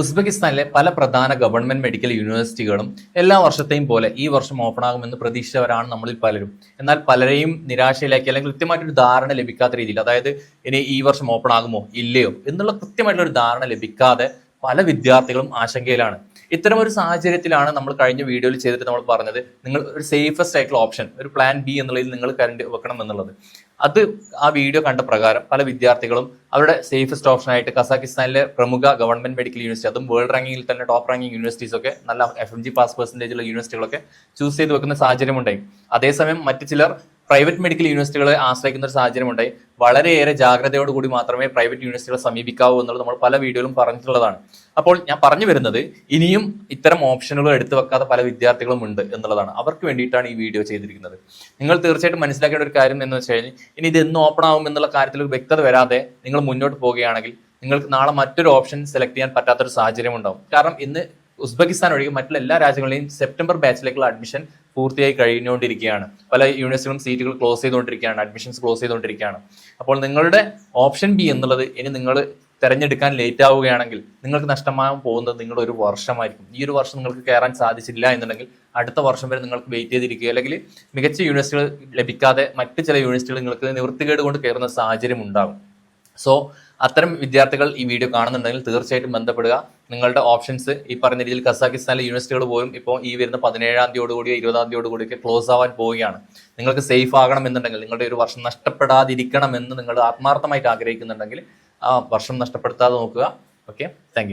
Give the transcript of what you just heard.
ഉസ്ബെക്കിസ്ഥാനിലെ പല പ്രധാന government medical യൂണിവേഴ്സിറ്റികളും എല്ലാ വർഷത്തെയും പോലെ ഈ വർഷം ഓപ്പൺ ആകുമെന്ന് പ്രതീക്ഷിച്ചവരാണ് നമ്മളിൽ പലരും. എന്നാൽ പലരെയും നിരാശയിലാക്കി അല്ലെങ്കിൽ കൃത്യമായിട്ടൊരു ധാരണ ലഭിക്കാത്ത രീതിയിൽ, അതായത് ഇനി ഈ വർഷം ഓപ്പൺ ആകുമോ ഇല്ലയോ എന്നുള്ള കൃത്യമായിട്ടുള്ള ഒരു ധാരണ ലഭിക്കാതെ പല വിദ്യാർത്ഥികളും ആശങ്കയിലാണ്. ഇത്തരം ഒരു സാഹചര്യത്തിലാണ് നമ്മൾ കഴിഞ്ഞ വീഡിയോയിൽ ചെയ്തിട്ട് നമ്മൾ പറഞ്ഞത്, നിങ്ങൾ ഒരു സേഫസ്റ്റ് ആയിട്ടുള്ള ഓപ്ഷൻ, ഒരു പ്ലാൻ ബി എന്നുള്ളതിൽ നിങ്ങൾ കരണ്ട് വെക്കണം എന്നുള്ളത്. അത് ആ വീഡിയോ കണ്ട പ്രകാരം പല വിദ്യാർത്ഥികളും അവരുടെ സേഫസ്റ്റ് ഓപ്ഷൻ ആയിട്ട് കസാഖിസ്ഥാനിലെ പ്രമുഖ ഗവൺമെന്റ് മെഡിക്കൽ യൂണിവേഴ്സിറ്റി, അതും വേൾഡ് റാങ്കിങ്ങിൽ തന്നെ ടോപ്പ് റാങ്കിങ് യൂണിവേഴ്സിറ്റീസ് ഒക്കെ, നല്ല FMG പാസ് പെർസെന്റേജ് ഉള്ള യൂണിവേഴ്സിറ്റികളൊക്കെ ചൂസ് ചെയ്ത് വെക്കുന്ന സാഹചര്യം ഉണ്ടായി. അതേസമയം മറ്റു ചിലർ പ്രൈവറ്റ് മെഡിക്കൽ യൂണിവേഴ്സിറ്റികളെ ആശ്രയിക്കുന്ന ഒരു സാഹചര്യം ഉണ്ടായി. വളരെയേറെ ജാഗ്രതയോടുകൂടി മാത്രമേ പ്രൈവറ്റ് യൂണിവേഴ്സിറ്റികളെ സമീപിക്കാവൂ എന്നുള്ളത് നമ്മൾ പല വീഡിയോയിലും പറഞ്ഞിട്ടുള്ളതാണ്. അപ്പോൾ ഞാൻ പറഞ്ഞു വരുന്നത്, ഇനിയും ഇത്തരം ഓപ്ഷനുകൾ എടുത്തു വെക്കാത്ത പല വിദ്യാർത്ഥികളും ഉണ്ട് എന്നുള്ളതാണ്. അവർക്ക് വേണ്ടിയിട്ടാണ് ഈ വീഡിയോ ചെയ്തിരിക്കുന്നത്. നിങ്ങൾ തീർച്ചയായിട്ടും മനസ്സിലാക്കേണ്ട ഒരു കാര്യം എന്ന് വെച്ച് കഴിഞ്ഞാൽ, ഇനി ഇത് എന്ന് ഓപ്പൺ ആവും എന്നുള്ള കാര്യത്തിൽ ഒരു വ്യക്തത വരാതെ നിങ്ങൾ മുന്നോട്ട് പോവുകയാണെങ്കിൽ നിങ്ങൾക്ക് നാളെ മറ്റൊരു ഓപ്ഷൻ സെലക്ട് ചെയ്യാൻ പറ്റാത്തൊരു സാഹചര്യം ഉണ്ടാവും. കാരണം ഇന്ന് ഉസ്ബെക്കിസ്ഥാൻ ഒഴികെ മറ്റുള്ള എല്ലാ രാജ്യങ്ങളിലെയും സെപ്റ്റംബർ ബാച്ചിലേക്കുള്ള അഡ്മിഷൻ പൂർത്തിയായി കഴിഞ്ഞുകൊണ്ടിരിക്കുകയാണ്. പല യൂണിവേഴ്സിറ്റികളും സീറ്റുകൾ ക്ലോസ് ചെയ്തുകൊണ്ടിരിക്കുകയാണ്, അഡ്മിഷൻസ് ക്ലോസ് ചെയ്തുകൊണ്ടിരിക്കുകയാണ്. അപ്പോൾ നിങ്ങളുടെ ഓപ്ഷൻ ബി എന്നുള്ളത് ഇനി നിങ്ങൾ തിരഞ്ഞെടുക്കാൻ ലേറ്റ് ആവുകയാണെങ്കിൽ നിങ്ങൾക്ക് നഷ്ടമാകാൻ പോകുന്നത് നിങ്ങളുടെ ഒരു വർഷമായിരിക്കും. ഈ ഒരു വർഷം നിങ്ങൾക്ക് കയറാൻ സാധിച്ചില്ല എന്നുണ്ടെങ്കിൽ അടുത്ത വർഷം വരെ നിങ്ങൾക്ക് വെയിറ്റ് ചെയ്തിരിക്കുക, അല്ലെങ്കിൽ മികച്ച യൂണിവേഴ്സിറ്റികൾ ലഭിക്കാതെ മറ്റ് ചില യൂണിവേഴ്സിറ്റികൾ നിങ്ങൾക്ക് നിവൃത്തികേട് കൊണ്ട് കയറുന്ന സാഹചര്യം ഉണ്ടാകും. സോ അത്തരം വിദ്യാർത്ഥികൾ ഈ വീഡിയോ കാണുന്നുണ്ടെങ്കിൽ തീർച്ചയായിട്ടും ബന്ധപ്പെടുക. നിങ്ങളുടെ ഓപ്ഷൻസ് ഈ പറഞ്ഞ രീതിയിൽ കസാഖിസ്ഥാനിലെ യൂണിവേഴ്സിറ്റികൾ പോലും ഇപ്പോൾ ഈ വരുന്ന 17-ാം തീയതിയോടുകൂടിയോ 20-ാം തീയതിയോടുകൂടിയൊക്കെ ക്ലോസ് ആവാൻ പോവുകയാണ്. നിങ്ങൾക്ക് സേഫ് ആകണം എന്നുണ്ടെങ്കിൽ, നിങ്ങളുടെ ഒരു വർഷം നഷ്ടപ്പെടാതിരിക്കണം എന്ന് നിങ്ങൾ ആത്മാർത്ഥമായിട്ട് ആഗ്രഹിക്കുന്നുണ്ടെങ്കിൽ ആ വർഷം നഷ്ടപ്പെടുത്താതെ നോക്കുക. Okay, thank you.